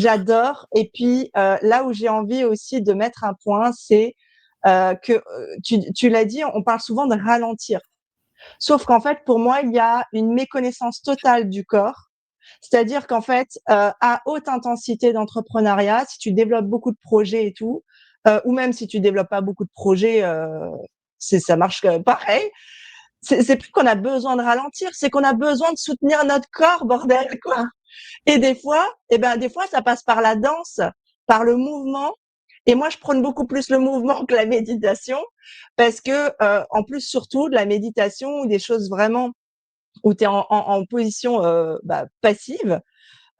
J'adore et puis, là où j'ai envie aussi de mettre un point, c'est, que, tu l'as dit, on parle souvent de ralentir. Sauf qu'en fait, pour moi, il y a une méconnaissance totale du corps. C'est-à-dire qu'en fait, à haute intensité d'entrepreneuriat, si tu développes beaucoup de projets et tout, ou même si tu développes pas beaucoup de projets, ça marche, pareil. C'est plus qu'on a besoin de ralentir, c'est qu'on a besoin de soutenir notre corps, bordel, quoi. Et des fois, ça passe par la danse, par le mouvement. Et moi, je prône beaucoup plus le mouvement que la méditation, parce que, en plus, surtout de la méditation ou des choses vraiment où tu es en position passive,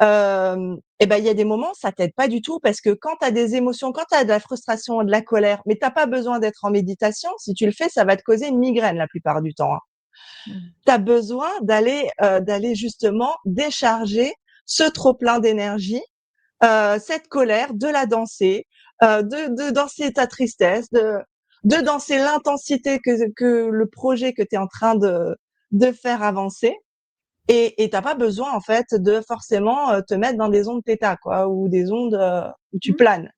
il y a des moments, ça t'aide pas du tout, parce que quand tu as des émotions, quand tu as de la frustration, de la colère, mais t'as pas besoin d'être en méditation. Si tu le fais, ça va te causer une migraine la plupart du temps, hein. Mmh. Tu as besoin d'aller justement décharger ce trop plein d'énergie, cette colère, de la danser, de danser ta tristesse, de danser l'intensité que le projet que tu es en train de faire avancer. Et t'as pas besoin en fait de forcément te mettre dans des ondes θ, quoi, ou des ondes où tu Mmh. planes.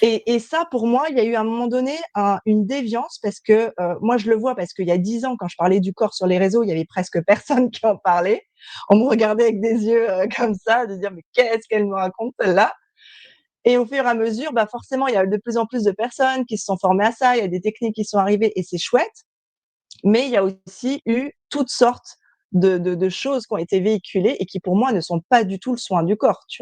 Et ça, pour moi, il y a eu à un moment donné une déviance, parce que moi, je le vois, parce qu'il y a 10 ans, quand je parlais du corps sur les réseaux, il y avait presque personne qui en parlait. On me regardait avec des yeux comme ça, de dire mais qu'est-ce qu'elle me raconte celle-là. Et au fur et à mesure, forcément, il y a de plus en plus de personnes qui se sont formées à ça. Il y a des techniques qui sont arrivées et c'est chouette. Mais il y a aussi eu toutes sortes de choses qui ont été véhiculées et qui, pour moi, ne sont pas du tout le soin du corps, tu vois.